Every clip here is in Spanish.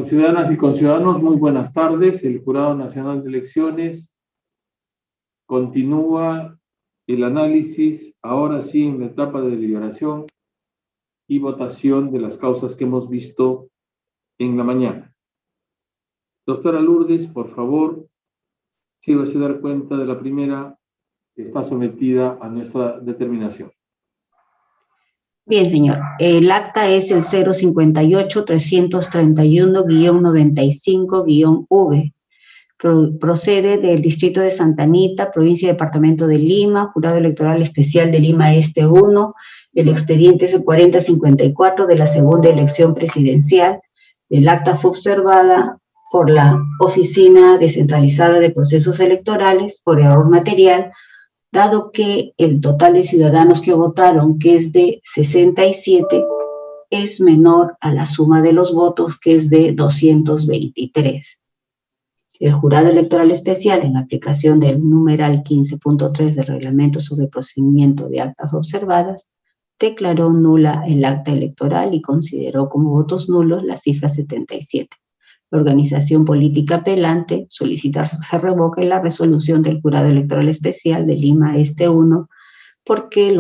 Ciudadanas y conciudadanos, muy buenas tardes. El Jurado Nacional de Elecciones continúa el análisis, ahora sí, en la etapa de deliberación y votación de las causas que hemos visto en la mañana. Doctora Lourdes, por favor, sírvase dar cuenta de la primera que está sometida a nuestra determinación. Bien, señor. El acta es el 058-331-95-V. Procede del Distrito de Santa Anita, provincia y departamento de Lima, Jurado Electoral Especial de Lima Este 1. El expediente es el 4054 de la segunda elección presidencial. El acta fue observada por la Oficina Descentralizada de Procesos Electorales por error material, dado que el total de ciudadanos que votaron, que es de 67, es menor a la suma de los votos, que es de 223. El Jurado Electoral Especial, en aplicación del numeral 15.3 del Reglamento sobre Procedimiento de Actas Observadas, declaró nula el acta electoral y consideró como votos nulos la cifra 77. La organización política apelante solicita que se revoque la resolución del Jurado Electoral Especial de Lima Este 1 porque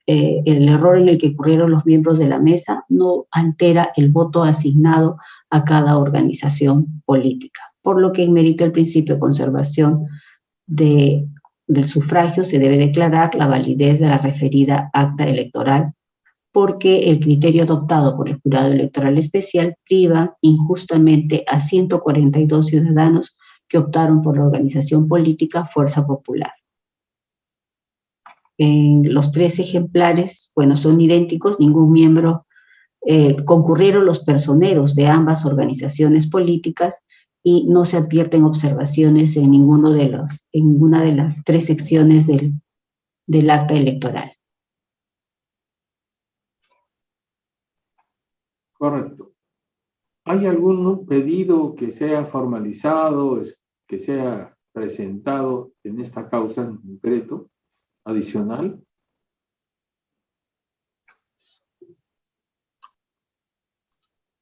el error en el que ocurrieron los miembros de la mesa no altera el voto asignado a cada organización política, por lo que en mérito del principio de conservación del sufragio se debe declarar la validez de la referida acta electoral, porque el criterio adoptado por el Jurado Electoral Especial priva injustamente a 142 ciudadanos que optaron por la organización política Fuerza Popular. Los 3 ejemplares, son idénticos, ningún miembro, concurrieron los personeros de ambas organizaciones políticas y no se advierten observaciones en ninguna de las 3 secciones del acta electoral. Correcto. ¿Hay algún pedido que sea formalizado, que sea presentado en esta causa en concreto, adicional?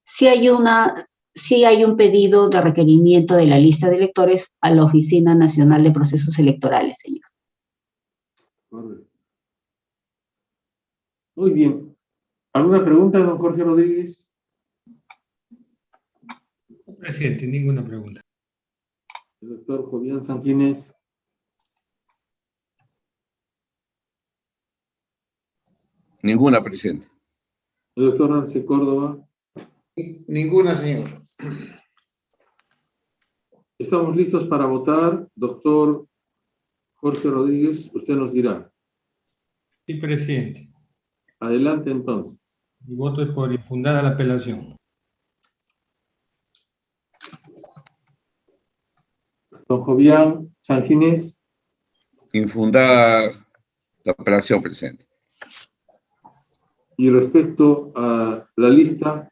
Sí hay un pedido de requerimiento de la lista de electores a la Oficina Nacional de Procesos Electorales, señor. Correcto. Muy bien. ¿Alguna pregunta, don Jorge Rodríguez? Presidente, ninguna pregunta. El doctor Jovian Sanquines. Ninguna, presidente. El doctor Arce Córdoba. Ninguna, señor. Estamos listos para votar. Doctor Jorge Rodríguez, usted nos dirá. Sí, presidente. Adelante, entonces. Mi voto es por infundada la apelación. Don Jovian Sanquines. Infundada la apelación, presidente. Y respecto a la lista.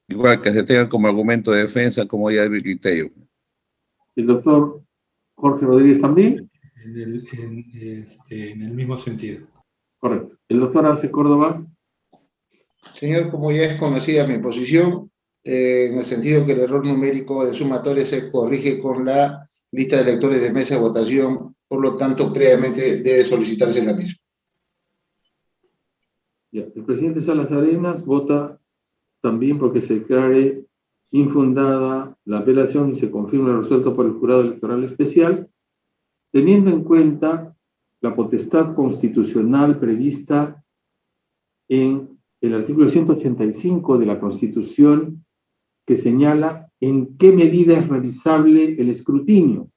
Igual que se tenga como argumento de defensa, como ya de criterio. El doctor Jorge Rodríguez también. En el mismo sentido. Correcto. El doctor Arce Córdoba. Señor, como ya es conocida mi posición, en el sentido que el error numérico de sumatoria se corrige con la lista de electores de mesa de votación, por lo tanto, previamente debe solicitarse la misma. Ya. El presidente Salas Arenas vota también porque se declare infundada la apelación y se confirme el resuelto por el Jurado Electoral Especial, teniendo en cuenta la potestad constitucional prevista en el artículo 185 de la Constitución, que señala en qué medida es revisable el escrutinio.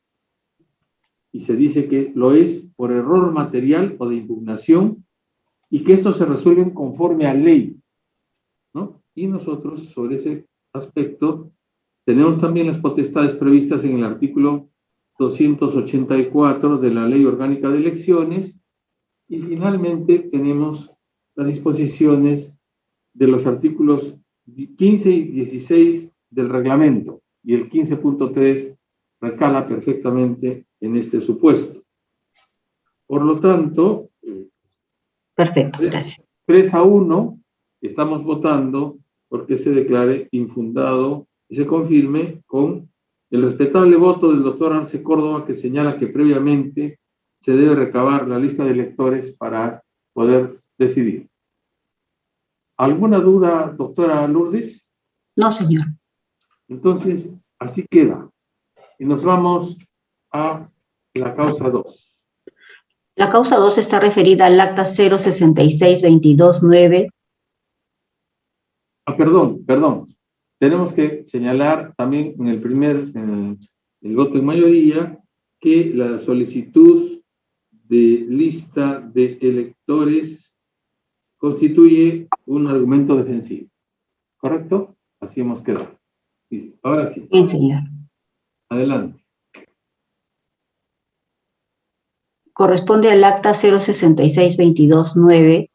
Y se dice que lo es por error material o de impugnación y que estos se resuelven conforme a ley, ¿no? Y nosotros, sobre ese aspecto, tenemos también las potestades previstas en el artículo 284 de la Ley Orgánica de Elecciones, y finalmente tenemos las disposiciones de los artículos 15 y 16 del reglamento, y el 15.3 recala perfectamente en este supuesto. Por lo tanto, perfecto, gracias. 3-1, estamos votando porque se declare infundado y se confirme con el respetable voto del doctor Arce Córdoba, que señala que previamente se debe recabar la lista de electores para poder decidir. ¿Alguna duda, doctora Lourdes? No, señor. Entonces, así queda. Y nos vamos a la causa 2. La causa 2 está referida al acta 066-22-9. Perdón. Tenemos que señalar también en el voto en mayoría, que la solicitud de lista de electores constituye un argumento defensivo. ¿Correcto? Así hemos quedado. Listo. Ahora sí. Bien, señor. Adelante. Corresponde al acta 066-22-9.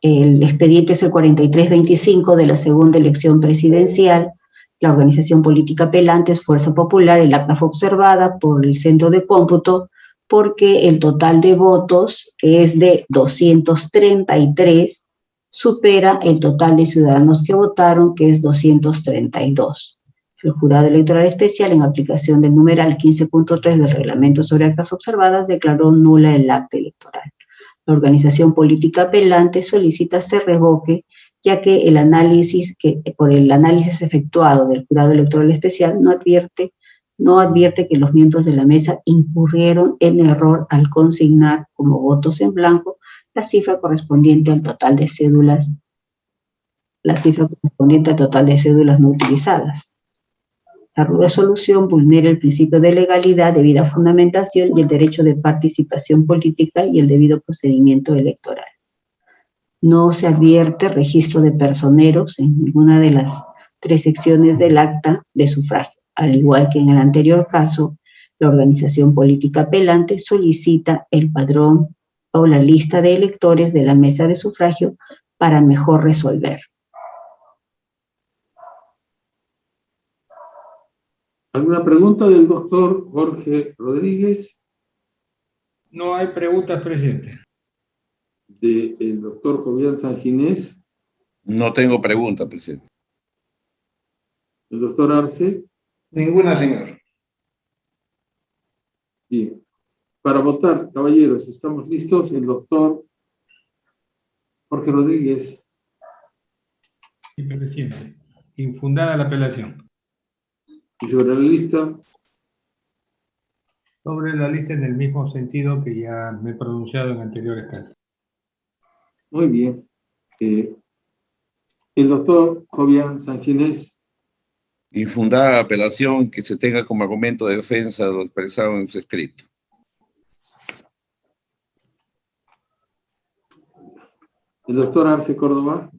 El expediente es el 4325 de la segunda elección presidencial. La organización política apelante es Fuerza Popular. El acta fue observada por el centro de cómputo porque el total de votos, que es de 233, supera el total de ciudadanos que votaron, que es 232. El jurado electoral especial, en aplicación del numeral 15.3 del reglamento sobre actas observadas, declaró nula el acta electoral. La organización política apelante solicita se revoque, ya que por el análisis efectuado del jurado electoral especial no advierte que los miembros de la mesa incurrieron en error al consignar como votos en blanco la cifra correspondiente al total de cédulas no utilizadas. La resolución vulnera el principio de legalidad, debida fundamentación y el derecho de participación política y el debido procedimiento electoral. No se advierte registro de personeros en ninguna de las 3 secciones del acta de sufragio. Al igual que en el anterior caso, la organización política apelante solicita el padrón o la lista de electores de la mesa de sufragio para mejor resolver. ¿Alguna pregunta del doctor Jorge Rodríguez? No hay preguntas, presidente. Del doctor Jovian Sanginés. No tengo pregunta, presidente. ¿El doctor Arce? Ninguna, señor. Bien. Para votar, caballeros, ¿estamos listos? El doctor Jorge Rodríguez. Sí, presidente. Infundada la apelación. Y sobre la lista, Sobre la lista en el mismo sentido que ya me he pronunciado en anteriores casos. muy bien. El doctor Jovian Sanginés. Infundada apelación que se tenga como argumento de defensa lo expresado en su escrito. El doctor Arce Córdoba.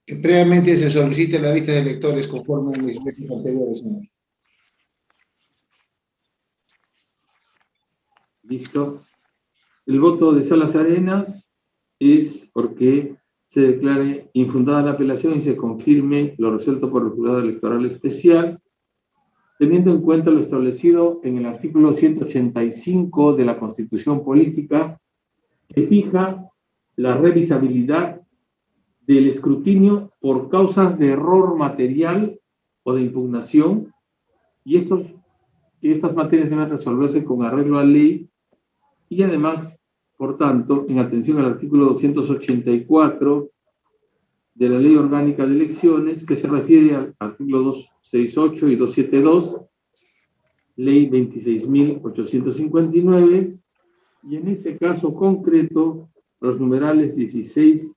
Que previamente se solicite la lista de electores conforme a mis votos anteriores, señor. Listo. El voto de Salas Arenas es porque se declare infundada la apelación y se confirme lo resuelto por el jurado electoral especial, teniendo en cuenta lo establecido en el artículo 185 de la Constitución Política, que fija la revisabilidad del escrutinio por causas de error material o de impugnación, y estas materias deben resolverse con arreglo a ley, y además, por tanto, en atención al artículo 284 de la Ley Orgánica de Elecciones, que se refiere al artículo 268 y 272, Ley 26.859, y en este caso concreto, los numerales 16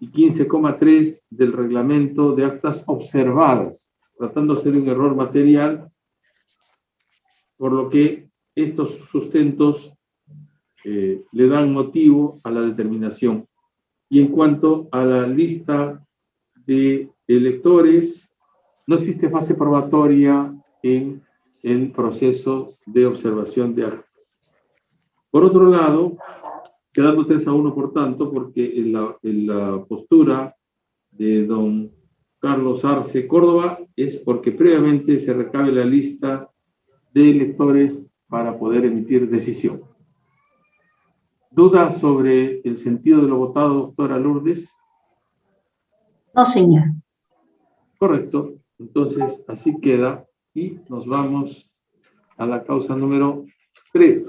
y 15,3 del reglamento de actas observadas, tratándose de un error material, por lo que estos sustentos le dan motivo a la determinación. Y en cuanto a la lista de electores, no existe fase probatoria en el proceso de observación de actas. Por otro lado, quedando 3-1, por tanto, porque en la postura de don Carlos Arce Córdoba es porque previamente se recabe la lista de electores para poder emitir decisión. ¿Dudas sobre el sentido de lo votado, doctora Lourdes? No, señor. Correcto. Entonces, así queda. Y nos vamos a la causa número 3.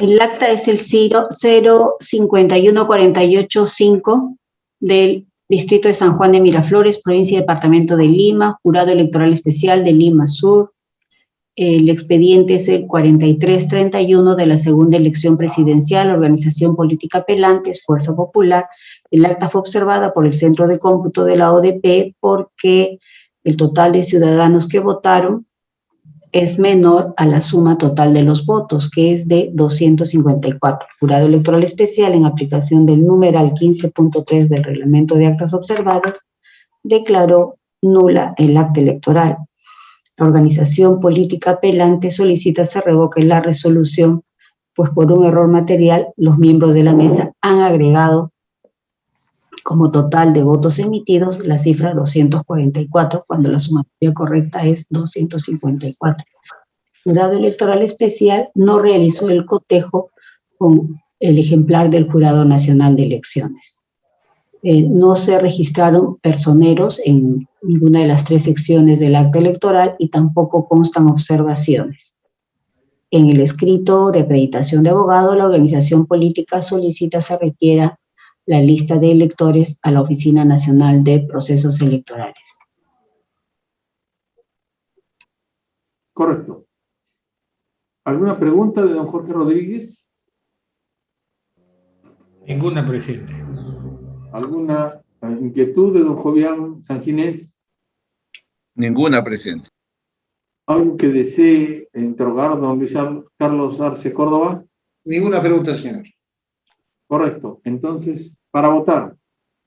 El acta es el 0051485 del Distrito de San Juan de Miraflores, provincia y departamento de Lima, Jurado Electoral Especial de Lima Sur. El expediente es el 4331 de la segunda elección presidencial, Organización Política Apelantes, Fuerza Popular. El acta fue observada por el Centro de Cómputo de la ODP porque el total de ciudadanos que votaron es menor a la suma total de los votos, que es de 254. El Jurado Electoral Especial, en aplicación del numeral 15.3 del Reglamento de Actas Observadas, declaró nula el acta electoral. La organización política apelante solicita se revoque la resolución, pues por un error material los miembros de la mesa han agregado como total de votos emitidos la cifra 244, cuando la sumatoria correcta es 254. El Jurado Electoral Especial no realizó el cotejo con el ejemplar del Jurado Nacional de Elecciones. No se registraron personeros en ninguna de las 3 secciones del acta electoral y tampoco constan observaciones. En el escrito de acreditación de abogado, la organización política solicita se requiera la lista de electores a la Oficina Nacional de Procesos Electorales. Correcto. ¿Alguna pregunta de don Jorge Rodríguez? Ninguna, presidente. ¿Alguna inquietud de don Jovián Sanginés? Ninguna, presidente. ¿Algo que desee interrogar a don Luis Carlos Arce Córdoba? Ninguna pregunta, señor. Correcto. Entonces, para votar,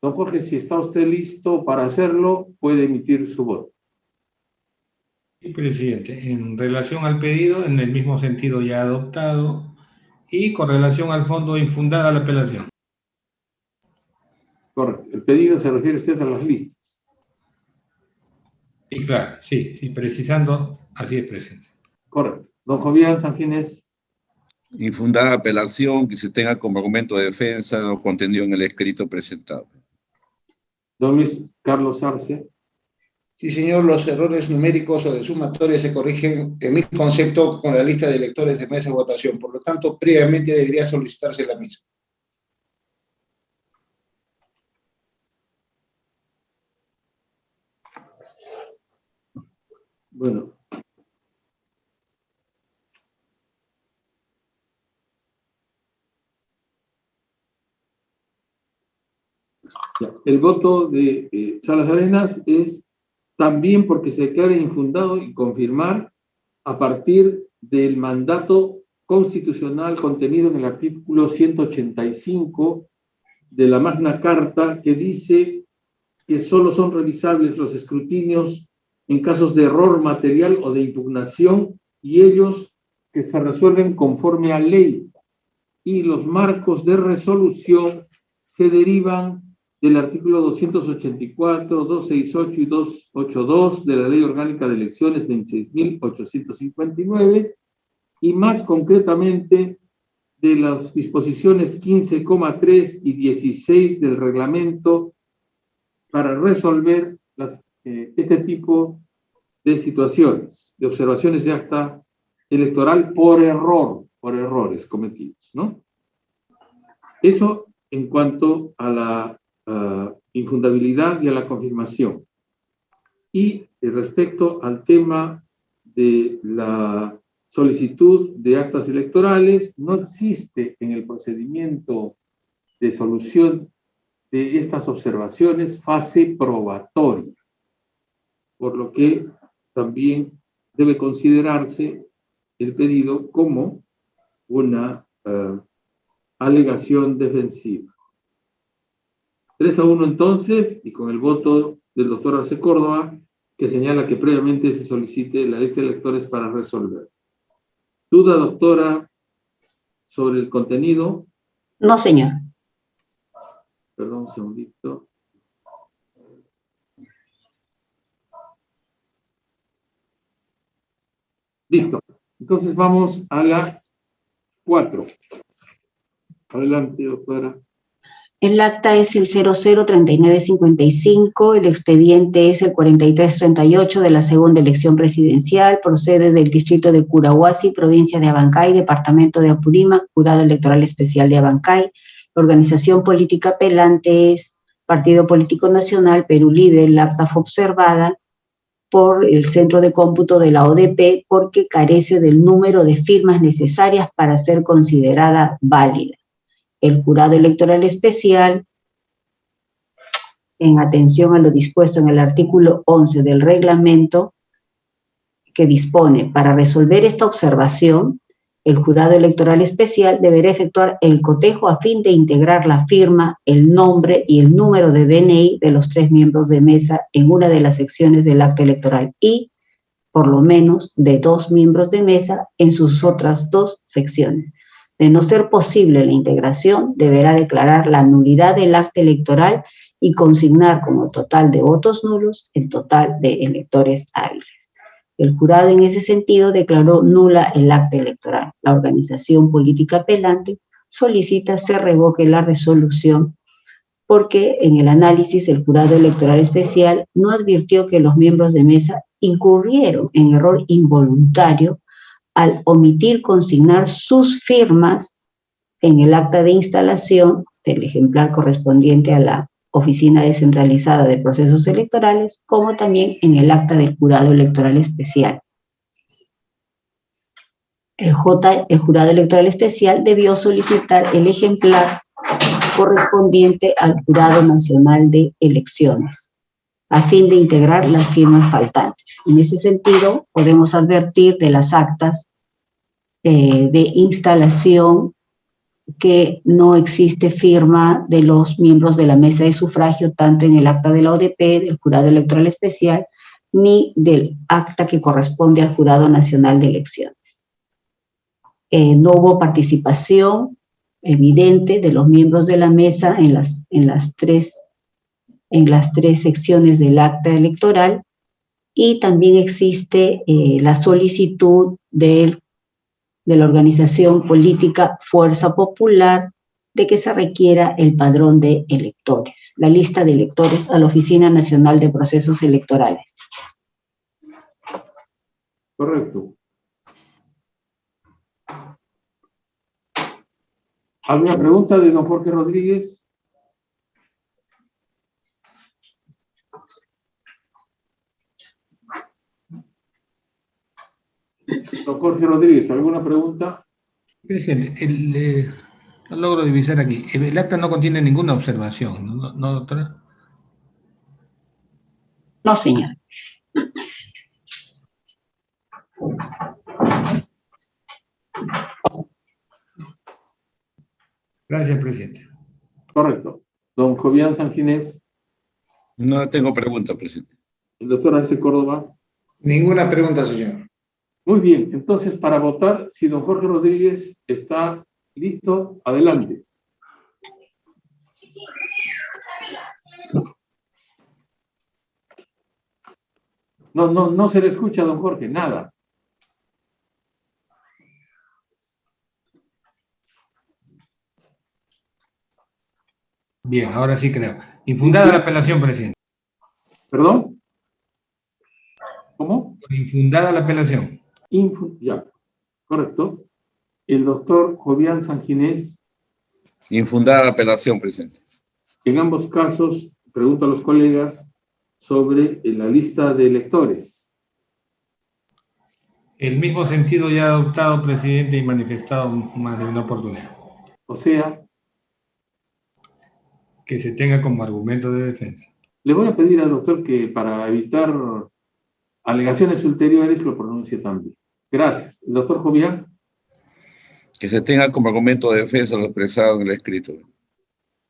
don Jorge, si está usted listo para hacerlo, puede emitir su voto. Sí, presidente. En relación al pedido, en el mismo sentido ya adoptado, y con relación al fondo infundada la apelación. Correcto. El pedido se refiere usted a las listas. Sí, claro, sí, precisando, así es, presidente. Correcto. Don Jovián Sanginés. Infundada apelación que se tenga como argumento de defensa lo contenido en el escrito presentado. Don Luis Carlos Arce. Sí, señor, los errores numéricos o de sumatoria se corrigen, en mi concepto, con la lista de electores de mesa de votación. Por lo tanto, previamente debería solicitarse la misma. Bueno. El voto de Salas Arenas es también porque se declara infundado y confirmar a partir del mandato constitucional contenido en el artículo 185 de la Magna Carta, que dice que solo son revisables los escrutinios en casos de error material o de impugnación, y ellos que se resuelven conforme a ley, y los marcos de resolución se derivan del artículo 284, 268 y 282 de la Ley Orgánica de Elecciones 26.859, y más concretamente de las disposiciones 15,3 y 16 del reglamento para resolver este tipo de situaciones, de observaciones de acta electoral por errores cometidos, ¿no? Eso en cuanto a la infundabilidad y a la confirmación. Y respecto al tema de la solicitud de actas electorales, no existe en el procedimiento de solución de estas observaciones fase probatoria, por lo que también debe considerarse el pedido como una alegación defensiva. 3-1 entonces, y con el voto del doctor Arce Córdoba, que señala que previamente se solicite la lista de electores para resolver. ¿Duda, doctora, sobre el contenido? No, señor. Perdón, un segundito. Listo. Entonces vamos a la 4. Adelante, doctora. El acta es el 003955, el expediente es el 4338 de la segunda elección presidencial, procede del distrito de Curahuasi, provincia de Abancay, departamento de Apurímac, jurado electoral especial de Abancay. La organización política apelante es Partido Político Nacional Perú Libre. El acta fue observada por el centro de cómputo de la ODP porque carece del número de firmas necesarias para ser considerada válida. El jurado electoral especial, en atención a lo dispuesto en el artículo 11 del reglamento, que dispone para resolver esta observación, el jurado electoral especial deberá efectuar el cotejo a fin de integrar la firma, el nombre y el número de DNI de los 3 miembros de mesa en una de las secciones del acta electoral y, por lo menos, de 2 miembros de mesa en sus otras 2 secciones. De no ser posible la integración, deberá declarar la nulidad del acta electoral y consignar como total de votos nulos el total de electores hábiles. El jurado en ese sentido declaró nula el acta electoral. La organización política apelante solicita se revoque la resolución porque en el análisis el jurado electoral especial no advirtió que los miembros de mesa incurrieron en error involuntario al omitir consignar sus firmas en el acta de instalación del ejemplar correspondiente a la Oficina Descentralizada de Procesos Electorales, como también en el acta del jurado electoral especial. El jurado electoral especial debió solicitar el ejemplar correspondiente al Jurado Nacional de Elecciones, a fin de integrar las firmas faltantes. En ese sentido, podemos advertir de las actas de instalación que no existe firma de los miembros de la mesa de sufragio, tanto en el acta de la ODP, del Jurado Electoral Especial, ni del acta que corresponde al Jurado Nacional de Elecciones. No hubo participación evidente de los miembros de la mesa en las tres secciones del acta electoral, y también existe la solicitud de la organización política Fuerza Popular de que se requiera el padrón de electores, la lista de electores a la Oficina Nacional de Procesos Electorales. Correcto. ¿Alguna pregunta de don Jorge Rodríguez? Don Jorge Rodríguez, ¿alguna pregunta? Presidente, no logro divisar aquí. El acta no contiene ninguna observación, ¿no, doctora? No, señor. Gracias, presidente. Correcto. Don Jovián Sanginés. No tengo pregunta, presidente. El doctor Arce Córdoba. Ninguna pregunta, señor. Muy bien, entonces para votar, si don Jorge Rodríguez está listo, adelante. No se le escucha, don Jorge, nada. Bien, ahora sí creo. Infundada la apelación, presidente. ¿Perdón? ¿Cómo? Infundada la apelación. Ya, correcto. El doctor Jovián Sanginés. Infundada la apelación, presidente. En ambos casos, pregunto a los colegas sobre la lista de electores. El mismo sentido ya adoptado, presidente, y manifestado más de una oportunidad. O sea, Que se tenga como argumento de defensa. le voy a pedir al doctor que para evitar alegaciones ulteriores lo pronuncie también. Gracias. El doctor Jovián. Que se tenga como argumento de defensa lo expresado en el escrito.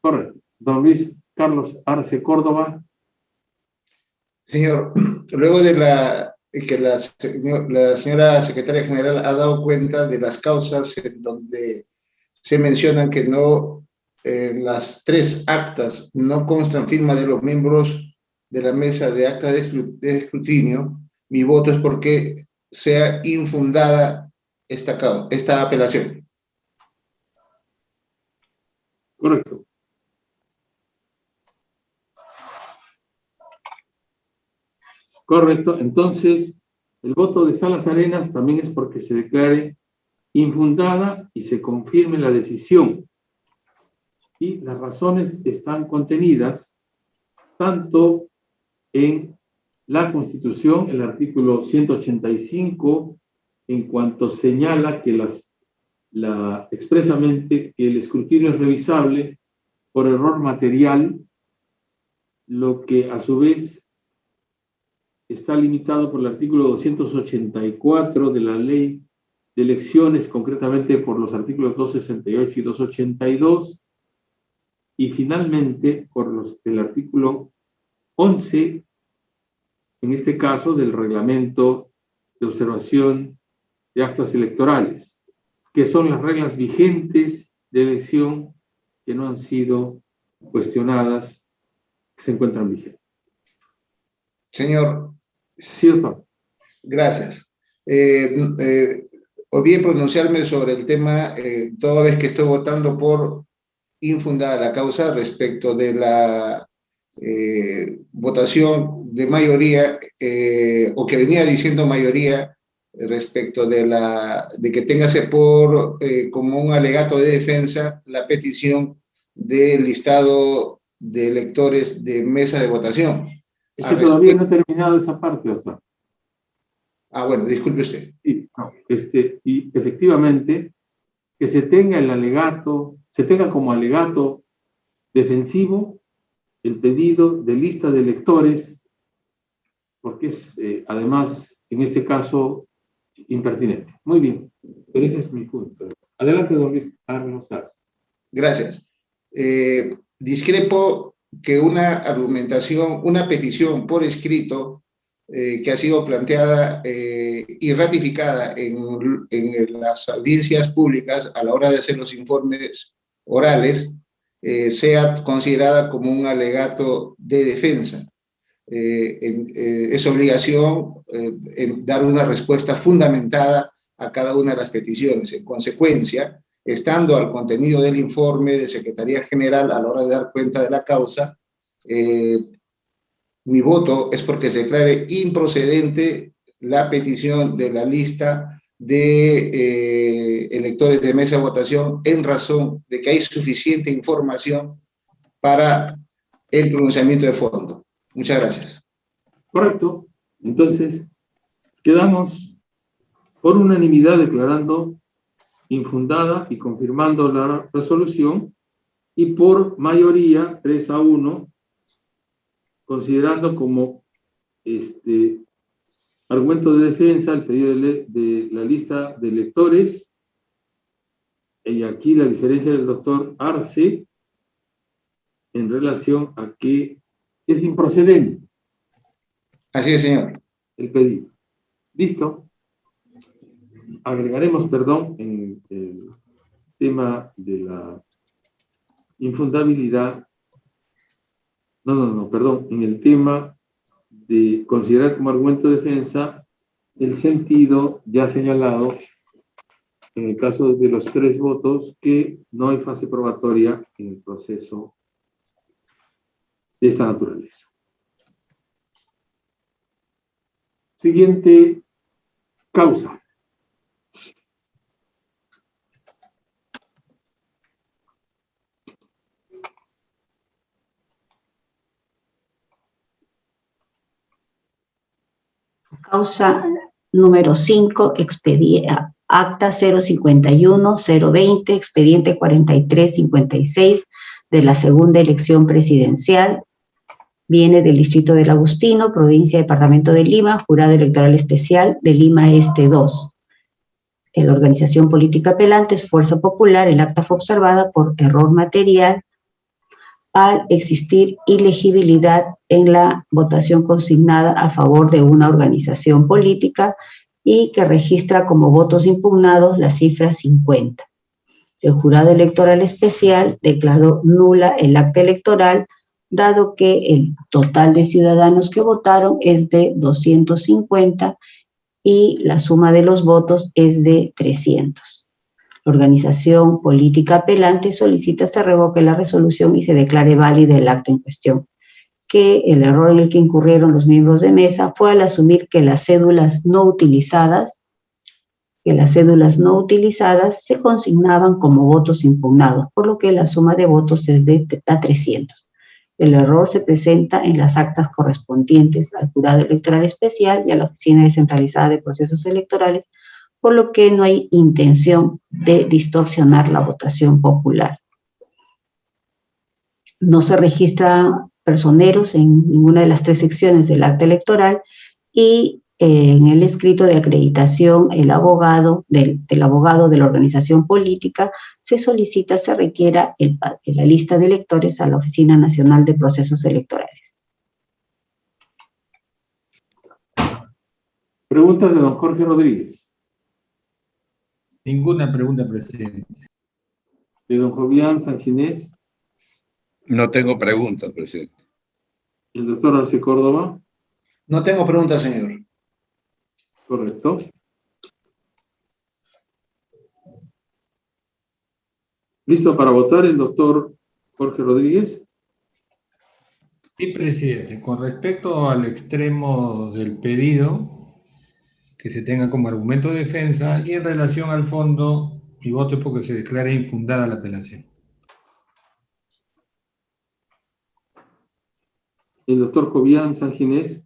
Correcto. Don Luis Carlos Arce Córdoba. Señor, luego de que la señora secretaria general ha dado cuenta de las causas en donde se mencionan que no, las 3 actas no constan firma de los miembros de la mesa de actas de escrutinio, mi voto es porque sea infundada esta apelación. Correcto. Correcto. Entonces, el voto de Salas Arenas también es porque se declare infundada y se confirme la decisión. Y las razones están contenidas tanto en la Constitución, el artículo 185, en cuanto señala que expresamente que el escrutinio es revisable por error material, lo que a su vez está limitado por el artículo 284 de la Ley de Elecciones, concretamente por los artículos 268 y 282, y finalmente por el artículo 11, en este caso, del Reglamento de Observación de Actas Electorales, que son las reglas vigentes de elección que no han sido cuestionadas, que se encuentran vigentes. Señor. Sí, doctor. Gracias. Olvidé pronunciarme sobre el tema, toda vez que estoy votando por infundada la causa respecto de la votación de mayoría, o que venía diciendo mayoría, respecto de que téngase por como un alegato de defensa la petición del listado de electores de mesa de votación. Es que todavía no he terminado esa parte, doctor. Ah, bueno, disculpe usted. Sí, no, y efectivamente, que se tenga el alegato, se tenga como alegato defensivo el pedido de lista de electores, porque es, además, en este caso, impertinente. Muy bien, pero ese es mi punto. Adelante, don Luis Carlos Arce. Gracias. Discrepo que una argumentación, una petición por escrito que ha sido planteada y ratificada en las audiencias públicas a la hora de hacer los informes orales, sea considerada como un alegato de defensa. Es obligación dar una respuesta fundamentada a cada una de las peticiones. En consecuencia, estando al contenido del informe de Secretaría General a la hora de dar cuenta de la causa, mi voto es porque se declare improcedente la petición de la lista de electores de mesa de votación en razón de que hay suficiente información para el pronunciamiento de fondo. Muchas gracias. Correcto. Entonces, quedamos por unanimidad declarando infundada y confirmando la resolución, y por mayoría 3-1, considerando como argumento de defensa el pedido de la lista de electores, y aquí la diferencia del doctor Arce en relación a que es improcedente. Así es, señor. El pedido. ¿Listo? Agregaremos, perdón, en el tema de la infundabilidad, perdón, en el tema de considerar como argumento de defensa el sentido ya señalado en el caso de los 3 votos, que no hay fase probatoria en el proceso de esta naturaleza. Siguiente causa. Causa número 5, acta 051-020, expediente 4356 de la segunda elección presidencial. Viene del Distrito del Agustino, provincia y departamento de Lima, Jurado Electoral Especial de Lima Este 2. En la organización política apelante es Fuerza Popular. El acta fue observada por error material al existir ilegibilidad en la votación consignada a favor de una organización política y que registra como votos impugnados la cifra 50. El Jurado Electoral Especial declaró nula el acta electoral, dado que el total de ciudadanos que votaron es de 250 y la suma de los votos es de 300. La organización política apelante solicita se revoque la resolución y se declare válida el acto en cuestión. Que el error en el que incurrieron los miembros de mesa fue al asumir que las cédulas no utilizadas se consignaban como votos impugnados, por lo que la suma de votos es de 300. El error se presenta en las actas correspondientes al Jurado Electoral Especial y a la Oficina Descentralizada de Procesos Electorales, por lo que no hay intención de distorsionar la votación popular. No se registra personeros en ninguna de las 3 secciones del acta electoral y en el escrito de acreditación, el abogado del abogado de la organización política se solicita se requiera la lista de electores a la Oficina Nacional de Procesos Electorales. Preguntas de don Jorge Rodríguez. Ninguna pregunta, presidente. De don Jovian Sanginés. No tengo preguntas, presidente. El doctor Arce Córdoba. No tengo preguntas, señor. Correcto. ¿Listo para votar el doctor Jorge Rodríguez? Sí, presidente. Con respecto al extremo del pedido, que se tenga como argumento de defensa, y en relación al fondo, mi voto es porque se declare infundada la apelación. El doctor Jovian Sanginés.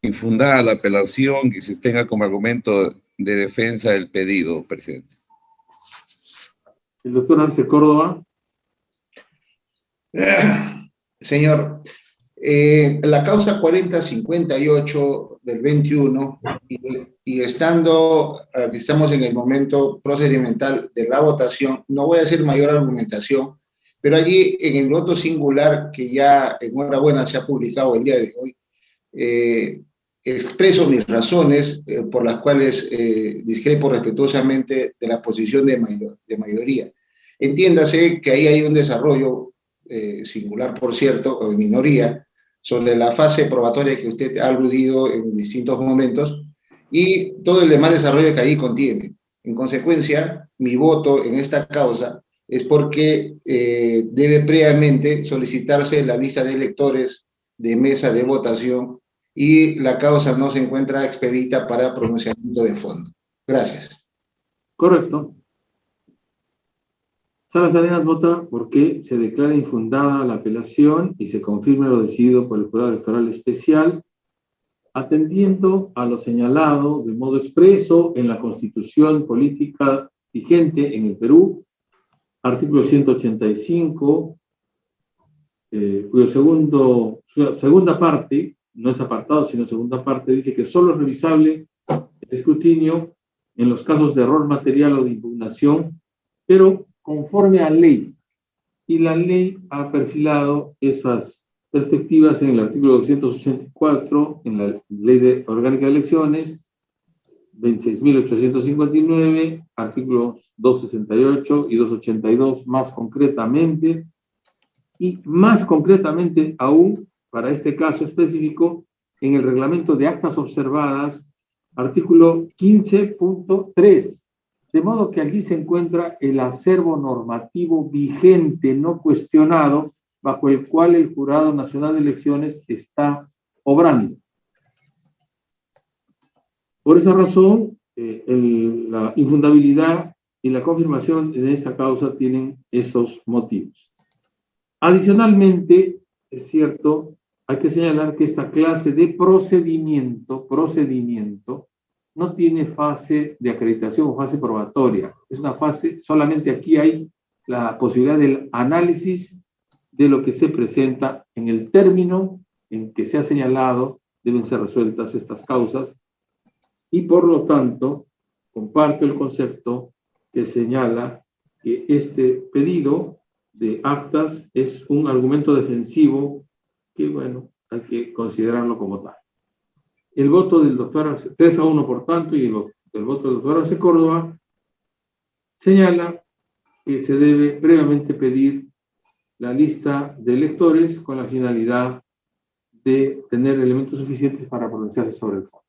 Infundada la apelación y se tenga como argumento de defensa el pedido, presidente. El doctor Arce Córdoba. Señor, la causa 4058 del 21 y estamos en el momento procedimental de la votación, no voy a hacer mayor argumentación, pero allí en el voto singular que ya enhorabuena se ha publicado el día de hoy, expreso mis razones por las cuales discrepo respetuosamente de la posición de mayoría. Entiéndase que ahí hay un desarrollo singular, por cierto, o de minoría, sobre la fase probatoria que usted ha aludido en distintos momentos y todo el demás desarrollo que ahí contiene. En consecuencia, mi voto en esta causa es porque debe previamente solicitarse la lista de electores de mesa de votación y la causa no se encuentra expedita para pronunciamiento de fondo. Gracias. Correcto. Salas Arenas vota porque se declara infundada la apelación y se confirme lo decidido por el Jurado Electoral Especial, atendiendo a lo señalado de modo expreso en la Constitución Política vigente en el Perú, artículo 185, cuya segunda parte, no es apartado, sino segunda parte, dice que solo es revisable el escrutinio en los casos de error material o de impugnación, pero conforme a ley. Y la ley ha perfilado esas perspectivas en el artículo 284, en la Ley Orgánica de Elecciones, 26.859, artículos 268 y 282 más concretamente, y más concretamente aún, para este caso específico, en el reglamento de actas observadas, artículo 15.3, de modo que allí se encuentra el acervo normativo vigente, no cuestionado, bajo el cual el Jurado Nacional de Elecciones está obrando. Por esa razón, la infundabilidad y la confirmación de esta causa tienen esos motivos. Adicionalmente, es cierto, hay que señalar que esta clase de procedimiento, no tiene fase de acreditación o fase probatoria. Es una fase, solamente aquí hay la posibilidad del análisis de lo que se presenta en el término en que se ha señalado, deben ser resueltas estas causas, y por lo tanto, comparto el concepto que señala que este pedido de actas es un argumento defensivo que, bueno, hay que considerarlo como tal. El voto del doctor Arce, 3-1 por tanto, y el voto del doctor Arce Córdoba señala que se debe previamente pedir la lista de electores con la finalidad de tener elementos suficientes para pronunciarse sobre el fondo.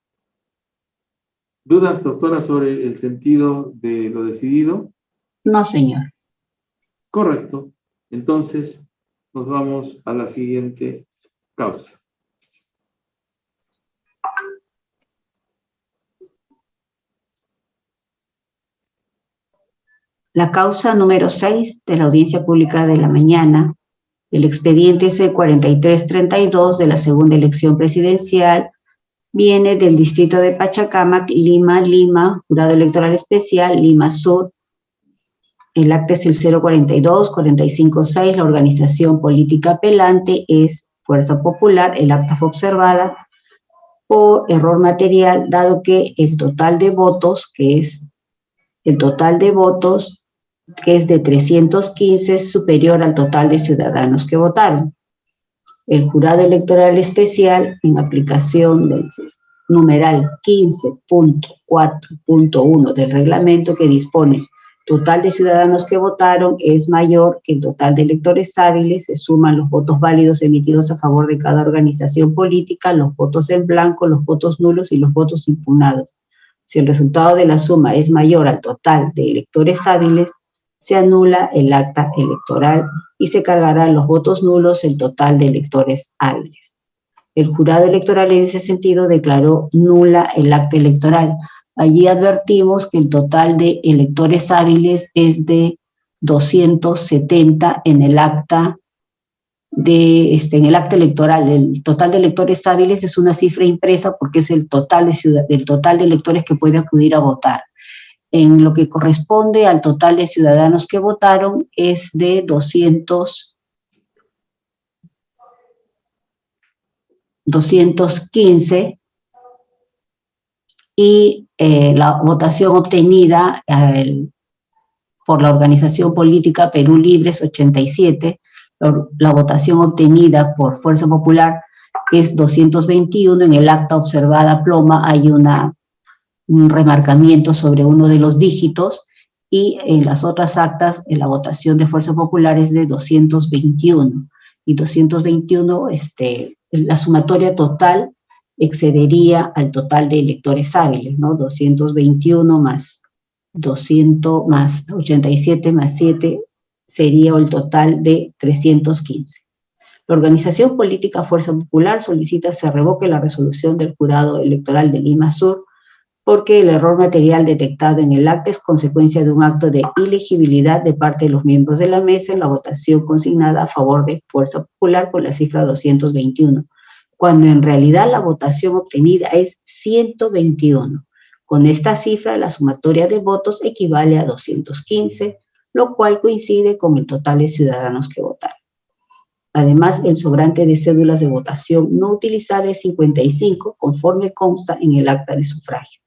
¿Dudas, doctora, sobre el sentido de lo decidido? No, señor. Correcto. Entonces, nos vamos a la siguiente causa. La causa número 6 de la audiencia pública de la mañana, el expediente C4332 de la segunda elección presidencial, viene del distrito de Pachacamac, Lima, Jurado Electoral Especial, Lima Sur. El acta es el 042-456, la organización política apelante es Fuerza Popular. El acta fue observada por error material, dado que el total de votos, que es de 315, es superior al total de ciudadanos que votaron. El Jurado Electoral Especial, en aplicación del numeral 15.4.1 del reglamento que dispone total de ciudadanos que votaron es mayor que el total de electores hábiles, se suman los votos válidos emitidos a favor de cada organización política, los votos en blanco, los votos nulos y los votos impugnados. Si el resultado de la suma es mayor al total de electores hábiles, se anula el acta electoral y se cargarán los votos nulos el total de electores hábiles. El jurado electoral en ese sentido declaró nula el acta electoral. Allí advertimos que el total de electores hábiles es de 270 en el acta electoral. El total de electores hábiles es una cifra impresa porque es el total de electores que puede acudir a votar. En lo que corresponde al total de ciudadanos que votaron es de 215 y la votación obtenida por la organización política Perú Libre es 87, la votación obtenida por Fuerza Popular es 221, en el acta observada ploma hay un remarcamiento sobre uno de los dígitos y en las otras actas la votación de Fuerza Popular es de 221 y 221, la sumatoria total excedería al total de electores hábiles, ¿no? 221 más 200 más 87 más 7 sería el total de 315. La organización política Fuerza Popular solicita se revoque la resolución del Jurado Electoral de Lima Sur porque el error material detectado en el acta es consecuencia de un acto de ilegibilidad de parte de los miembros de la mesa en la votación consignada a favor de Fuerza Popular con la cifra 221, cuando en realidad la votación obtenida es 121. Con esta cifra, la sumatoria de votos equivale a 215, lo cual coincide con el total de ciudadanos que votaron. Además, el sobrante de cédulas de votación no utilizada es 55, conforme consta en el acta de sufragio.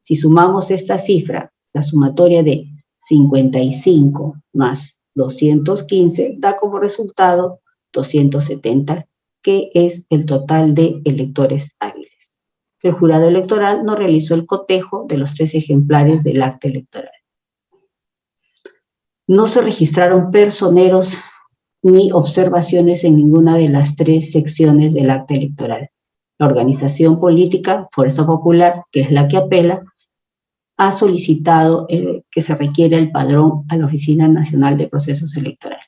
Si sumamos esta cifra, la sumatoria de 55 más 215 da como resultado 270, que es el total de electores hábiles. El jurado electoral no realizó el cotejo de los 3 ejemplares del acta electoral. No se registraron personeros ni observaciones en ninguna de las 3 secciones del acta electoral. La organización política Fuerza Popular, que es la que apela, ha solicitado que se requiera el padrón a la Oficina Nacional de Procesos Electorales.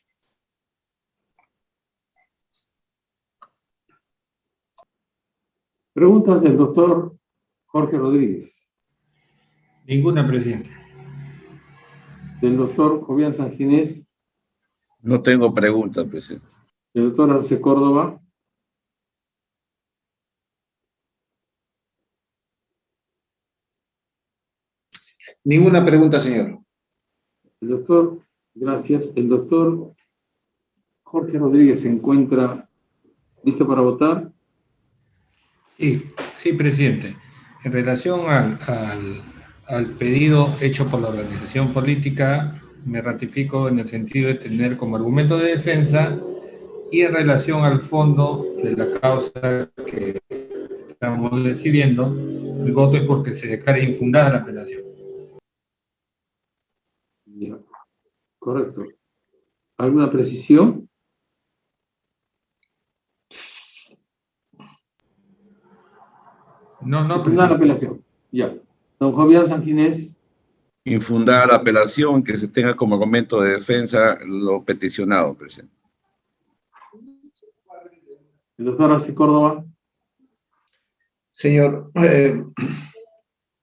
Preguntas del doctor Jorge Rodríguez. Ninguna, presidente. Del doctor Jovian Sanginés. No tengo pregunta, presidente. Del doctor Arce Córdoba. Ninguna pregunta, señor. El doctor, gracias. El doctor Jorge Rodríguez se encuentra listo para votar. Sí, presidente. En relación al pedido hecho por la organización política, me ratifico en el sentido de tener como argumento de defensa y en relación al fondo de la causa que estamos decidiendo, mi voto es porque se declare infundada la apelación. Ya. Correcto. ¿Alguna precisión? No, Infundada la presidente. apelación. Ya. Don Jovian Sanguinés. Infundada la apelación, que se tenga como argumento de defensa lo peticionado, presidente. El doctor Arce Córdoba. Señor,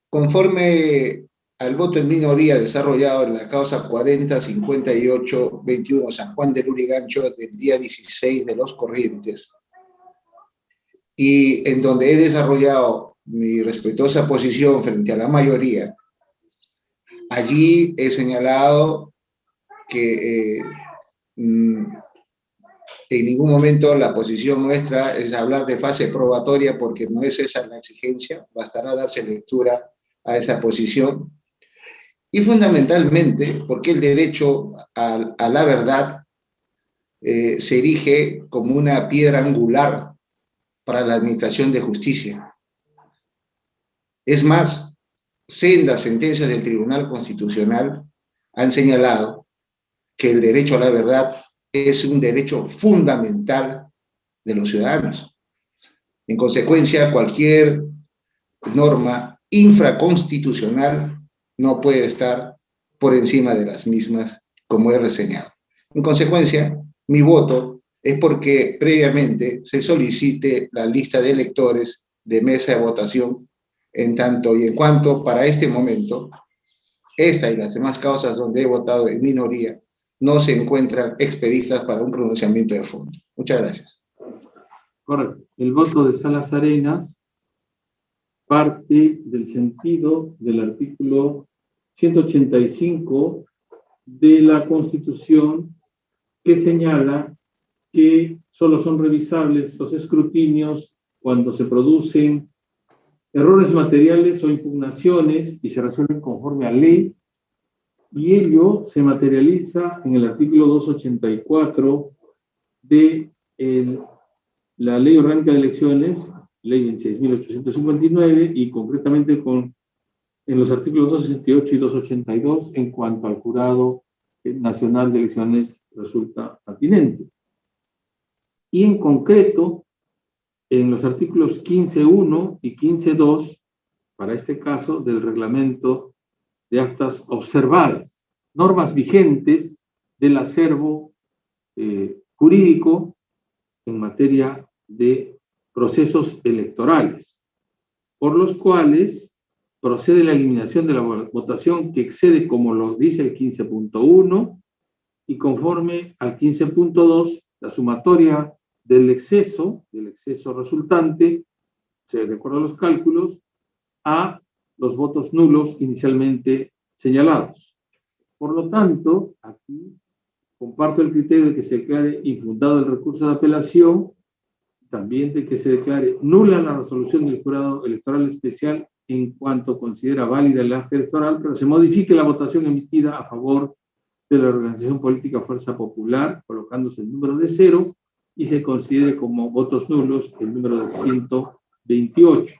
conforme al voto en minoría desarrollado en la causa 405821 San Juan de Lurigancho del día 16 de los corrientes, y en donde he desarrollado mi respetuosa posición frente a la mayoría, allí he señalado que en ningún momento la posición nuestra es hablar de fase probatoria, porque no es esa la exigencia, bastará darse lectura a esa posición. Y fundamentalmente porque el derecho a la verdad se erige como una piedra angular para la administración de justicia. Es más, sendas sentencias del Tribunal Constitucional han señalado que el derecho a la verdad es un derecho fundamental de los ciudadanos. En consecuencia, cualquier norma infraconstitucional no puede estar por encima de las mismas, como he reseñado. En consecuencia, mi voto es porque previamente se solicite la lista de electores de mesa de votación, en tanto y en cuanto para este momento, esta y las demás causas donde he votado en minoría no se encuentran expeditas para un pronunciamiento de fondo. Muchas gracias. Correcto. El voto de Salas Arenas parte del sentido del artículo 185 de la Constitución, que señala que solo son revisables los escrutinios cuando se producen errores materiales o impugnaciones y se resuelven conforme a ley, y ello se materializa en el artículo 284 de la Ley Orgánica de Elecciones, Ley 26.859, y concretamente en los artículos 268 y 282 en cuanto al Jurado Nacional de Elecciones resulta pertinente. Y en concreto, en los artículos 15.1 y 15.2, para este caso, del reglamento de actas observadas, normas vigentes del acervo jurídico en materia de procesos electorales, por los cuales procede la eliminación de la votación que excede, como lo dice el 15.1, y conforme al 15.2, la sumatoria del exceso resultante, de acuerdo a los cálculos, a los votos nulos inicialmente señalados. Por lo tanto, aquí comparto el criterio de que se declare infundado el recurso de apelación, también de que se declare nula la resolución del jurado electoral especial en cuanto considera válida el acta electoral, pero se modifique la votación emitida a favor de la organización política Fuerza Popular, colocándose el número de 0, y se considere como votos nulos el número de 128.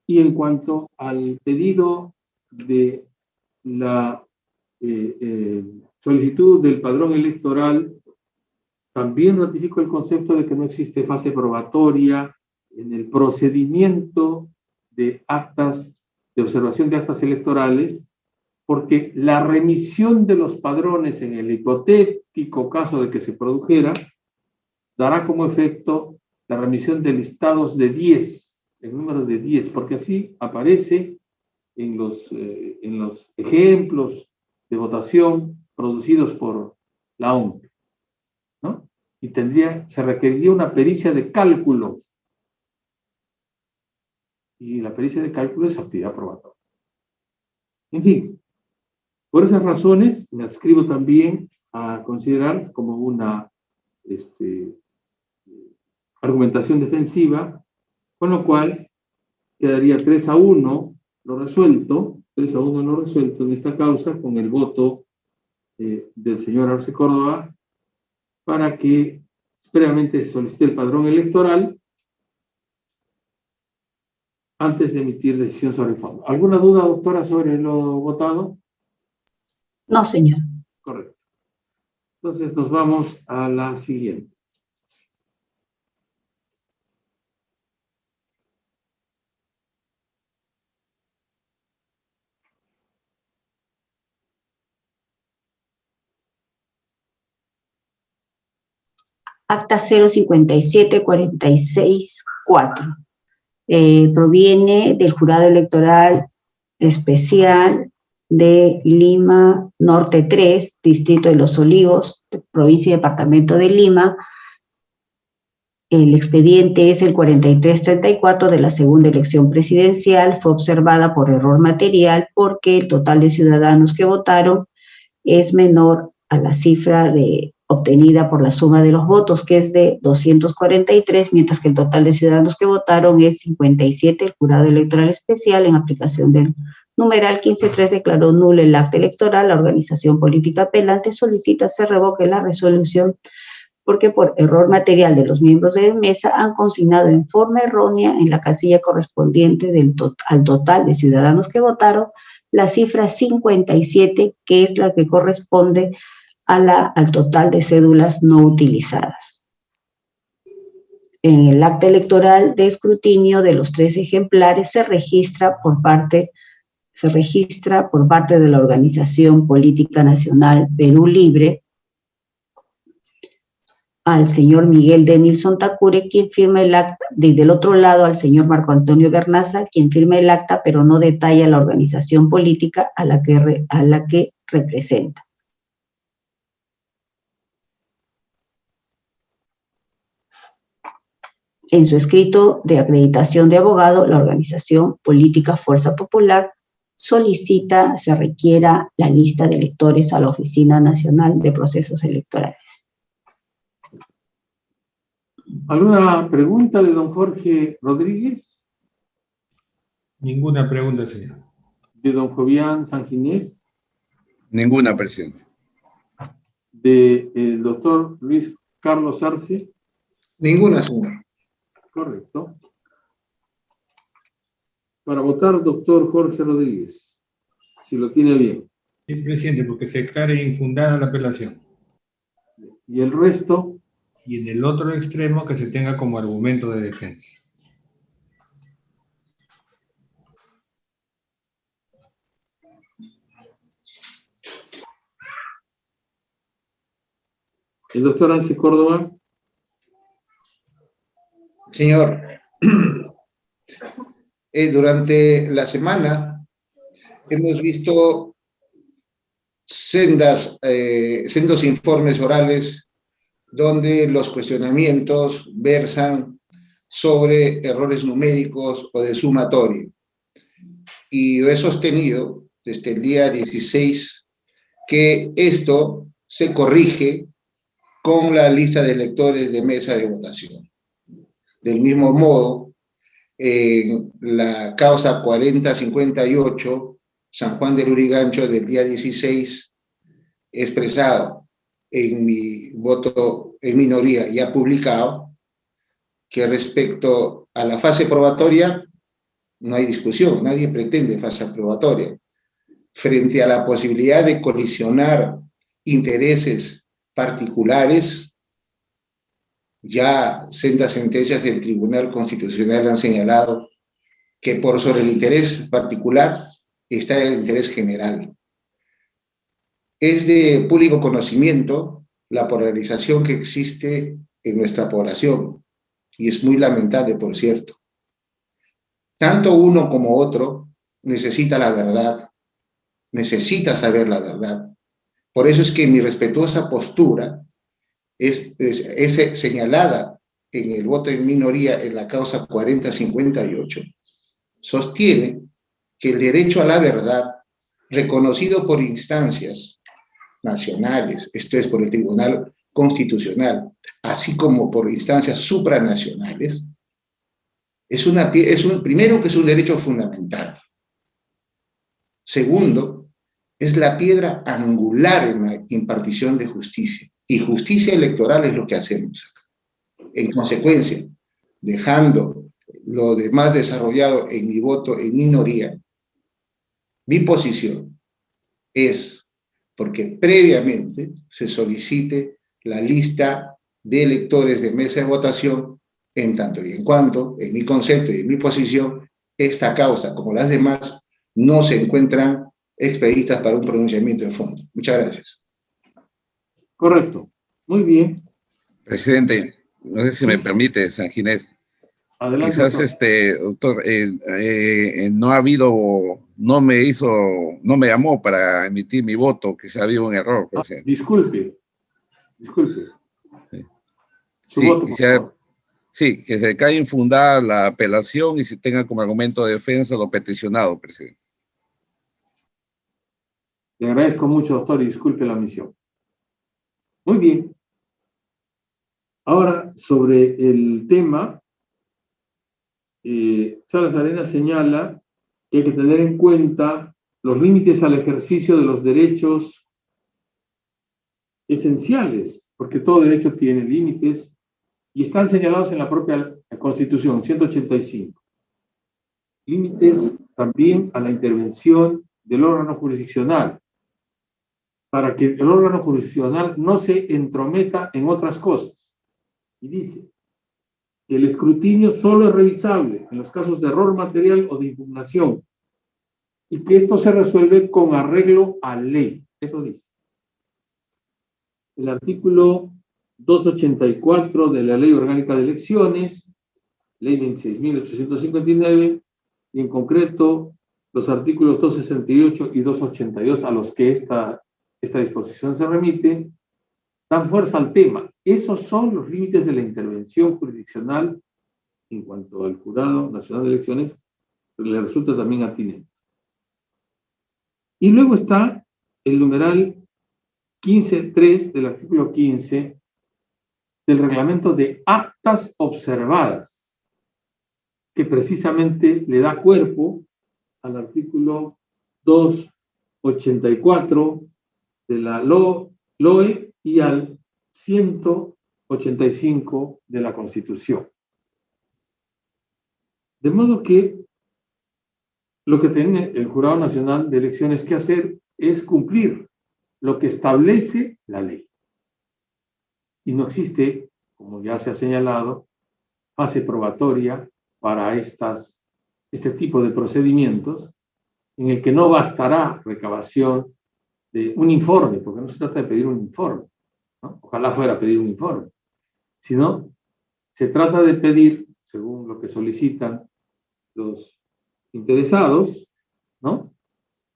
Y en cuanto al pedido de la solicitud del padrón electoral, también ratifico el concepto de que no existe fase probatoria en el procedimiento de actas, de observación de actas electorales, porque la remisión de los padrones en el hipotético caso de que se produjera, dará como efecto la remisión de listados de 10, el número de 10, porque así aparece en los ejemplos de votación producidos por la OMP, ¿no? Y se requeriría una pericia de cálculo. Y la pericia de cálculo es actividad probatoria. En fin, por esas razones me adscribo también a considerar como una argumentación defensiva, con lo cual quedaría 3-1 lo resuelto, 3-1 lo resuelto en esta causa con el voto del señor Arce Córdoba para que previamente se solicite el padrón electoral antes de emitir decisión sobre el fondo. ¿Alguna duda, doctora, sobre lo votado? No, señor. Correcto. Entonces nos vamos a la siguiente. Acta 057-46-4. Proviene del Jurado Electoral Especial de Lima Norte 3, Distrito de Los Olivos, provincia y departamento de Lima. El expediente es el 4334 de la segunda elección presidencial. Fue observada por error material porque el total de ciudadanos que votaron es menor a la cifra obtenida por la suma de los votos, que es de 243, mientras que el total de ciudadanos que votaron es 57. El Jurado Electoral Especial, en aplicación del numeral 15.3, declaró nulo el acta electoral. La organización política apelante solicita se revoque la resolución porque por error material de los miembros de la mesa han consignado en forma errónea en la casilla correspondiente al total de ciudadanos que votaron la cifra 57, que es la que corresponde al total de cédulas no utilizadas. En el acta electoral de escrutinio de los 3 ejemplares se registra por parte de la Organización Política Nacional Perú Libre al señor Miguel Denilson Tacure, quien firma el acta, y del otro lado al señor Marco Antonio Bernaza, quien firma el acta, pero no detalla la organización política a la que representa. En su escrito de acreditación de abogado, la organización política Fuerza Popular solicita se requiera la lista de electores a la Oficina Nacional de Procesos Electorales. ¿Alguna pregunta de don Jorge Rodríguez? Ninguna pregunta, señor. ¿De don Fabián Sanginés? Ninguna, presidente. ¿Del doctor Luis Carlos Arce? Ninguna, señor. Correcto. Para votar, doctor Jorge Rodríguez, si lo tiene bien. Sí, presidente, porque se declare infundada la apelación. ¿Y el resto? Y en el otro extremo que se tenga como argumento de defensa. ¿El doctor Arce Córdoba? Señor, durante la semana hemos visto sendos informes orales donde los cuestionamientos versan sobre errores numéricos o de sumatorio. Y yo he sostenido desde el día 16 que esto se corrige con la lista de electores de mesa de votación. Del mismo modo, en la causa 4058, San Juan del Lurigancho, del día 16, he expresado en mi voto en minoría ya publicado que respecto a la fase probatoria no hay discusión, nadie pretende fase probatoria. Frente a la posibilidad de colisionar intereses particulares, ya sendas sentencias del Tribunal Constitucional han señalado que por sobre el interés particular está el interés general. Es de público conocimiento la polarización que existe en nuestra población, y es muy lamentable, por cierto. Tanto uno como otro necesita la verdad, necesita saber la verdad. Por eso es que mi respetuosa postura es señalada en el voto en minoría en la causa 4058, sostiene que el derecho a la verdad, reconocido por instancias nacionales, esto es por el Tribunal Constitucional, así como por instancias supranacionales, primero que es un derecho fundamental. Segundo, es la piedra angular en la impartición de justicia. Y justicia electoral es lo que hacemos acá. En consecuencia, dejando lo demás desarrollado en mi voto en minoría, mi posición es porque previamente se solicite la lista de electores de mesa de votación, en tanto y en cuanto, en mi concepto y en mi posición, esta causa, como las demás, no se encuentran expeditas para un pronunciamiento de fondo. Muchas gracias. Correcto. Muy bien. Presidente, no sé si me permite, San Ginés. Adelante, Quizás, doctor. doctor, no ha habido, no me llamó para emitir mi voto, quizá ha habido un error, presidente. Disculpe. Su Sí, voto, por favor. sí, que se cae infundada la apelación y se tenga como argumento de defensa lo peticionado, presidente. Le agradezco mucho, doctor, y disculpe la omisión. Muy bien. Ahora, sobre el tema, Salas Arenas señala que hay que tener en cuenta los límites al ejercicio de los derechos esenciales, porque todo derecho tiene límites y están señalados en la propia Constitución, 185. Límites también a la intervención del órgano jurisdiccional, para que el órgano jurisdiccional no se entrometa en otras cosas. Y dice que el escrutinio solo es revisable en los casos de error material o de impugnación, y que esto se resuelve con arreglo a ley. Eso dice. El artículo 284 de la Ley Orgánica de Elecciones, Ley 26.859, y en concreto los artículos 268 y 282 a los que esta disposición se remite, dan fuerza al tema. Esos son los límites de la intervención jurisdiccional en cuanto al Jurado Nacional de Elecciones, le resulta también atinente. Y luego está el numeral 15.3 del artículo 15 del reglamento de actas observadas, que precisamente le da cuerpo al artículo 284 de la LOE y al 185 de la Constitución. De modo que lo que tiene el Jurado Nacional de Elecciones que hacer es cumplir lo que establece la ley. Y no existe, como ya se ha señalado, fase probatoria para este tipo de procedimientos, en el que no bastará recabación de un informe, porque no se trata de pedir un informe, ¿no? Ojalá fuera pedir un informe, sino se trata de pedir, según lo que solicitan los interesados, ¿no?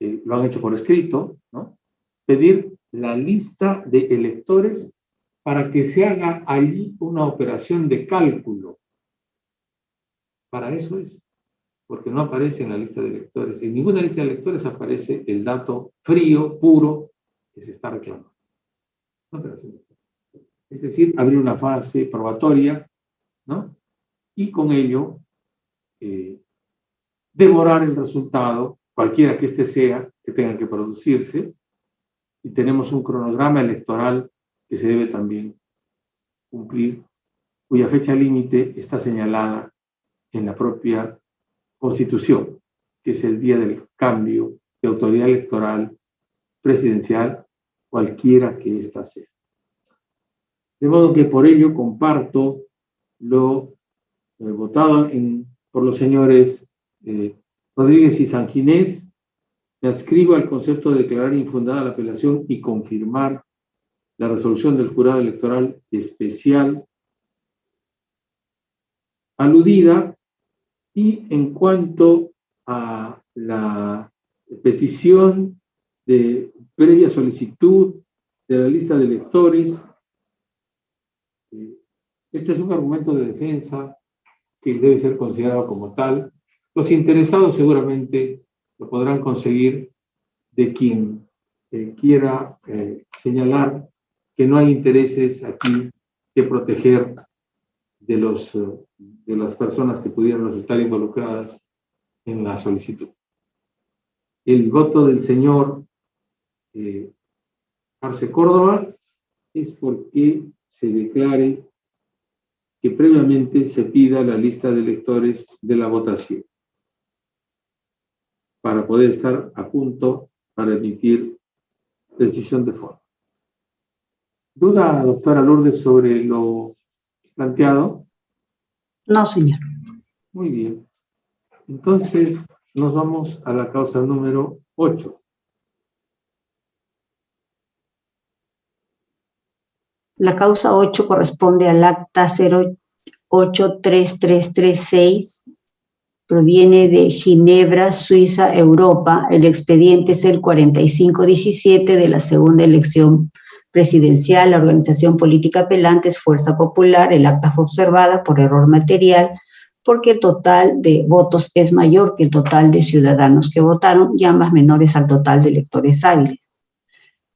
Lo han hecho por escrito, ¿no? Pedir la lista de electores para que se haga allí una operación de cálculo. Para eso es, porque no aparece en la lista de electores. En ninguna lista de electores aparece el dato frío, puro, que se está reclamando. Una operación de cálculo. Es decir, abrir una fase probatoria, ¿no? Y con ello devorar el resultado, cualquiera que éste sea, que tenga que producirse, y tenemos un cronograma electoral que se debe también cumplir, cuya fecha límite está señalada en la propia Constitución, que es el día del cambio de autoridad electoral presidencial, cualquiera que ésta sea. De modo que por ello comparto lo votado por los señores Rodríguez y San Ginés. Me adscribo al concepto de declarar infundada la apelación y confirmar la resolución del jurado electoral especial aludida. Y en cuanto a la petición de previa solicitud de la lista de electores, este es un argumento de defensa que debe ser considerado como tal. Los interesados seguramente lo podrán conseguir de quien quiera señalar que no hay intereses aquí que proteger de las personas que pudieran resultar involucradas en la solicitud. El voto del señor Arce Córdoba es porque se declare que previamente se pida la lista de electores de la votación para poder estar a punto para emitir decisión de forma. ¿Duda, doctora Lourdes, sobre lo planteado? No, señor. Muy bien. Entonces, nos vamos a la causa número 8. La causa 8 corresponde al acta 083336, proviene de Ginebra, Suiza, Europa. El expediente es el 4517 de la segunda elección presidencial. La organización política apelante es Fuerza Popular. El acta fue observada por error material porque el total de votos es mayor que el total de ciudadanos que votaron y ambas menores al total de electores hábiles.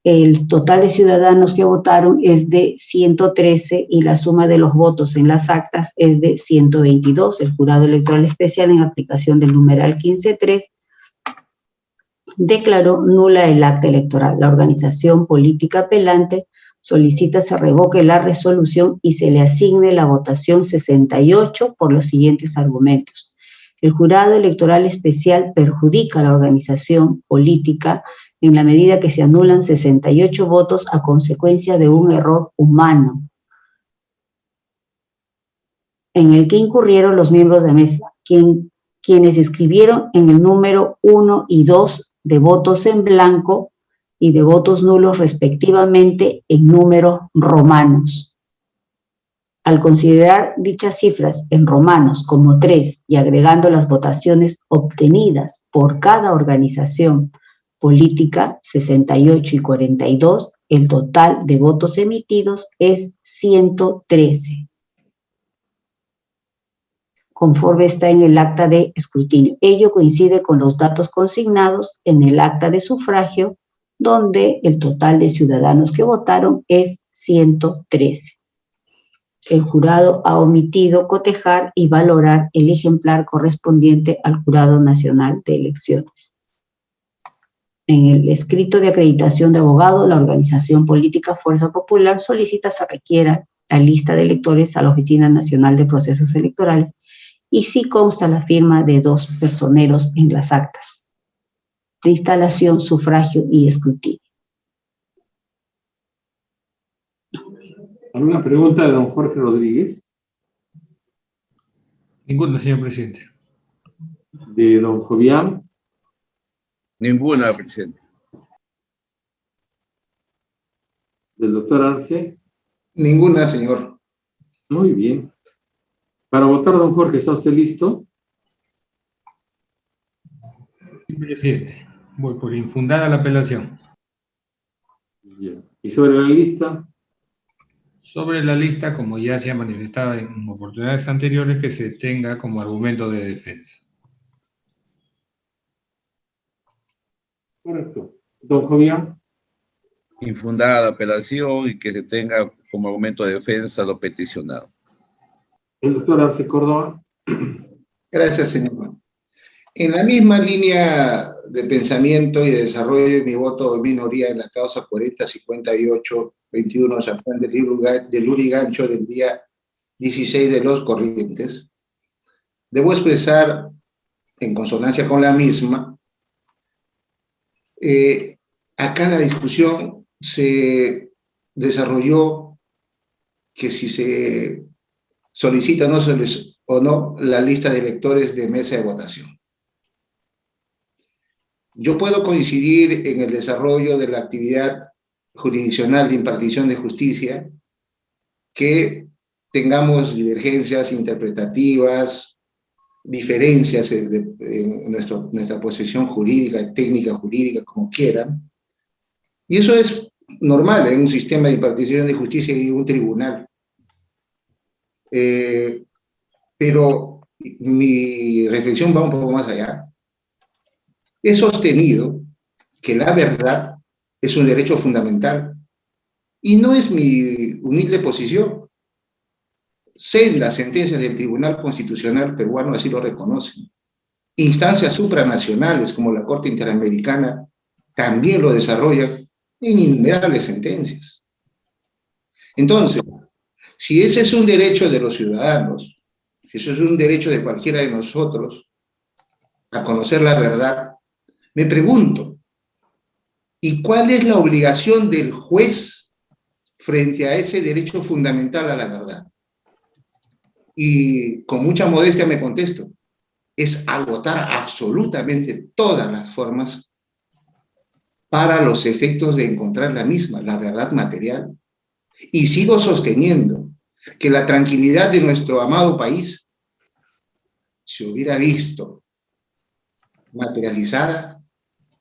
El total de ciudadanos que votaron es de 113 y la suma de los votos en las actas es de 122. El jurado electoral especial, en aplicación del numeral 15.3, declaró nula el acta electoral. La organización política apelante solicita se revoque la resolución y se le asigne la votación 68 por los siguientes argumentos. El jurado electoral especial perjudica a la organización política en la medida que se anulan 68 votos a consecuencia de un error humano, en el que incurrieron los miembros de mesa, quienes escribieron en el número 1 y 2 de votos en blanco y de votos nulos respectivamente en números romanos. Al considerar dichas cifras en romanos como 3 y agregando las votaciones obtenidas por cada organización política, 68 y 42, el total de votos emitidos es 113, conforme está en el acta de escrutinio. Ello coincide con los datos consignados en el acta de sufragio, donde el total de ciudadanos que votaron es 113. El jurado ha omitido cotejar y valorar el ejemplar correspondiente al Jurado Nacional de Elecciones. En el escrito de acreditación de abogado, la organización política Fuerza Popular solicita se requiera la lista de electores a la Oficina Nacional de Procesos Electorales y sí consta la firma de 2 personeros en las actas de instalación, sufragio y escrutinio. ¿Alguna pregunta de don Jorge Rodríguez? Ninguna, señor presidente. ¿De don Jovián? Ninguna, presidente. ¿Del doctor Arce? Ninguna, señor. Muy bien. Para votar, don Jorge, ¿está usted listo? Sí, presidente. Voy por infundada la apelación. Bien. ¿Y sobre la lista? Sobre la lista, como ya se ha manifestado en oportunidades anteriores, que se tenga como argumento de defensa. Correcto. Don Jovián. Infundada la apelación y que se tenga como argumento de defensa lo peticionado. El doctor Arce Córdoba. Gracias, señor. En la misma línea de pensamiento y de desarrollo de mi voto de minoría en la causa 4058-21 San Juan del Lurigancho del día 16 de los corrientes, debo expresar, en consonancia con la misma, acá la discusión se desarrolló que si se solicita o no la lista de electores de mesa de votación. Yo puedo coincidir en el desarrollo de la actividad jurisdiccional de impartición de justicia, que tengamos divergencias interpretativas, diferencias en nuestra posición jurídica, técnica jurídica, como quieran. Y eso es normal en un sistema de impartición de justicia y un tribunal. Pero mi reflexión va un poco más allá. He sostenido que la verdad es un derecho fundamental y no es mi humilde posición. Sendas sentencias del Tribunal Constitucional peruano así lo reconocen. Instancias supranacionales como la Corte Interamericana también lo desarrollan en innumerables sentencias. Entonces, si ese es un derecho de los ciudadanos, si eso es un derecho de cualquiera de nosotros a conocer la verdad, me pregunto, ¿y cuál es la obligación del juez frente a ese derecho fundamental a la verdad? Y con mucha modestia me contesto, es agotar absolutamente todas las formas para los efectos de encontrar la misma, la verdad material. Y sigo sosteniendo que la tranquilidad de nuestro amado país se hubiera visto materializada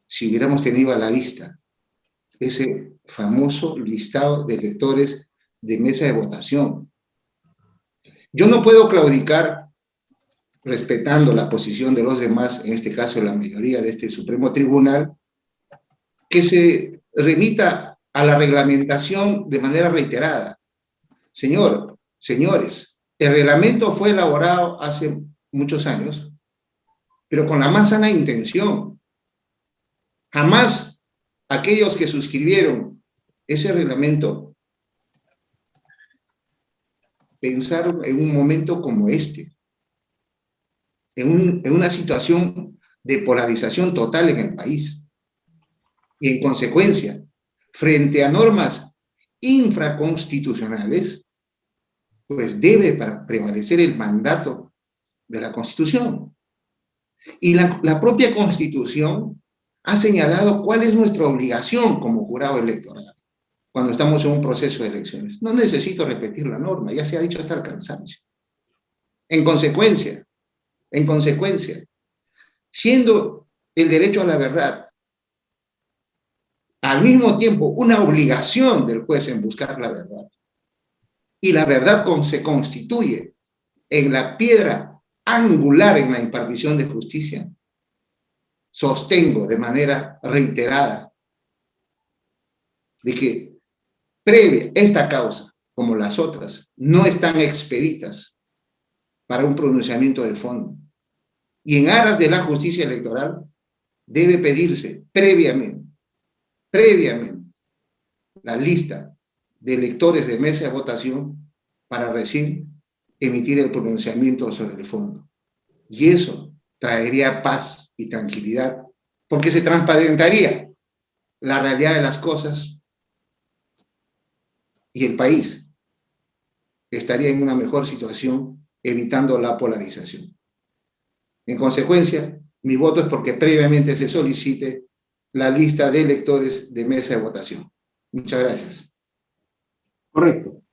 si hubiéramos tenido a la vista ese famoso listado de electores de mesa de votación. Yo no puedo claudicar respetando la posición de los demás, en este caso la mayoría de este Supremo Tribunal, que se remita a la reglamentación de manera reiterada. Señores, el reglamento fue elaborado hace muchos años, pero con la más sana intención. Jamás aquellos que suscribieron ese reglamento pensaron en un momento como este, en una situación de polarización total en el país. Y en consecuencia, frente a normas infraconstitucionales, pues debe prevalecer el mandato de la Constitución. Y la propia Constitución ha señalado cuál es nuestra obligación como jurado electoral cuando estamos en un proceso de elecciones. No necesito repetir la norma, ya se ha dicho hasta el cansancio. En consecuencia, siendo el derecho a la verdad al mismo tiempo una obligación del juez en buscar la verdad, y la verdad se constituye en la piedra angular en la impartición de justicia, sostengo de manera reiterada de que previa esta causa, como las otras, no están expeditas para un pronunciamiento de fondo. Y en aras de la justicia electoral debe pedirse previamente la lista de electores de mesa de votación para recién emitir el pronunciamiento sobre el fondo. Y eso traería paz y tranquilidad, porque se transparentaría la realidad de las cosas y el país estaría en una mejor situación, evitando la polarización. En consecuencia, mi voto es porque previamente se solicite la lista de electores de mesa de votación. Muchas gracias. Correcto.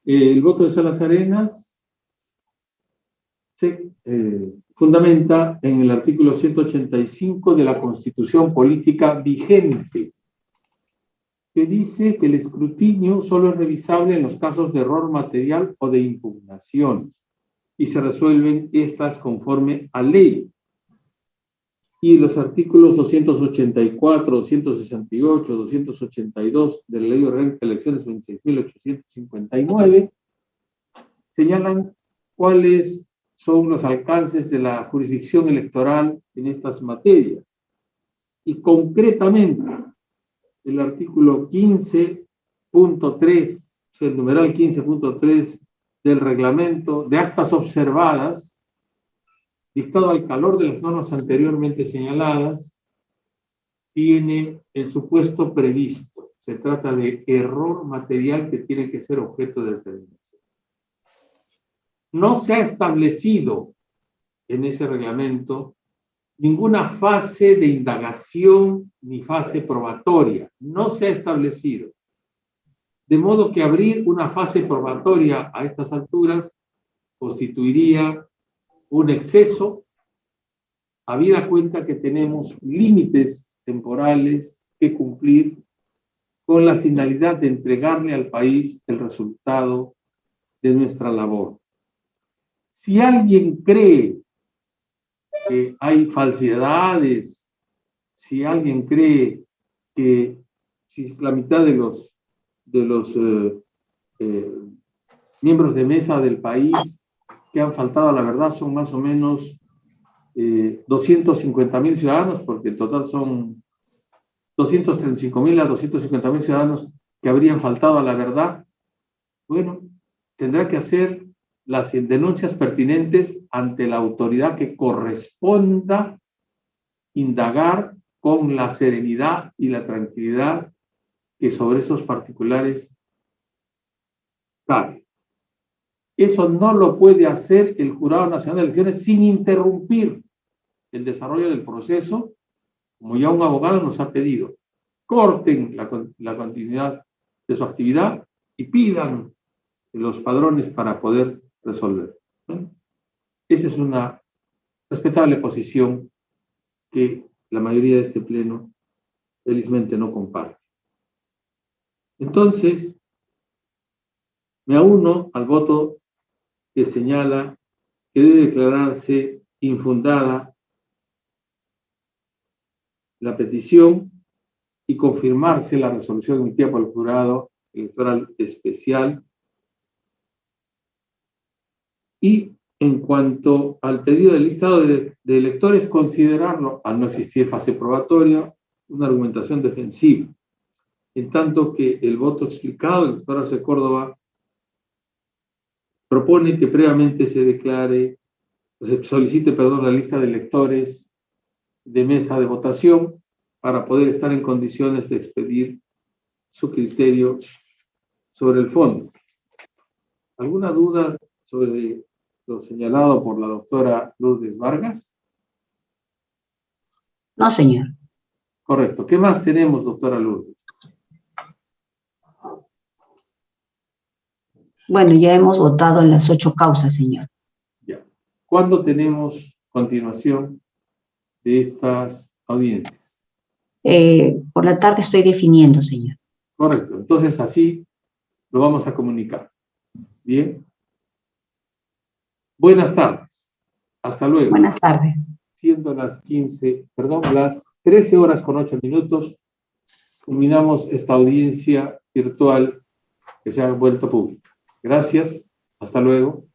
El voto de Salas Arenas se fundamenta en el artículo 185 de la Constitución Política vigente, que dice que el escrutinio solo es revisable en los casos de error material o de impugnación, y se resuelven estas conforme a ley. Y los artículos 284, 268, 282 de la Ley Orgánica de Elecciones 26.859 señalan cuáles son los alcances de la jurisdicción electoral en estas materias. Y concretamente, el artículo 15.3, el numeral 15.3 del reglamento de actas observadas, dictado al calor de las normas anteriormente señaladas, tiene el supuesto previsto. Se trata de error material que tiene que ser objeto de determinación. No se ha establecido en ese reglamento ninguna fase de indagación ni fase probatoria. No se ha establecido. De modo que abrir una fase probatoria a estas alturas constituiría un exceso, habida cuenta que tenemos límites temporales que cumplir con la finalidad de entregarle al país el resultado de nuestra labor. Si alguien cree que hay falsedades, si alguien cree que si la mitad de los miembros de mesa del país que han faltado a la verdad son más o menos 250.000 ciudadanos, porque en total son 235.000 a 250.000 ciudadanos que habrían faltado a la verdad, bueno, tendrá que hacer las denuncias pertinentes ante la autoridad que corresponda indagar con la serenidad y la tranquilidad que sobre esos particulares cabe. Eso no lo puede hacer el Jurado Nacional de Elecciones sin interrumpir el desarrollo del proceso, como ya un abogado nos ha pedido. Corten la continuidad de su actividad y pidan los padrones para poder resolver. Esa es una respetable posición que la mayoría de este pleno felizmente no comparte. Entonces, me auno al voto que señala que debe declararse infundada la petición y confirmarse la resolución emitida por el jurado electoral especial. Y en cuanto al pedido del listado de electores, considerarlo, al no existir fase probatoria, una argumentación defensiva, en tanto que el voto explicado del doctor Arce Córdoba propone que previamente se declare, se solicite, perdón, la lista de electores de mesa de votación para poder estar en condiciones de expedir su criterio sobre el fondo. ¿Alguna duda sobre lo señalado por la doctora Lourdes Vargas? No, señor. Correcto. ¿Qué más tenemos, doctora Lourdes? Bueno, ya hemos votado en las 8 causas, señor. Ya. ¿Cuándo tenemos continuación de estas audiencias? Por la tarde estoy definiendo, señor. Correcto. Entonces, así lo vamos a comunicar. Bien. Buenas tardes. Hasta luego. Buenas tardes. Siendo las 13:08, culminamos esta audiencia virtual que se ha vuelto pública. Gracias. Hasta luego.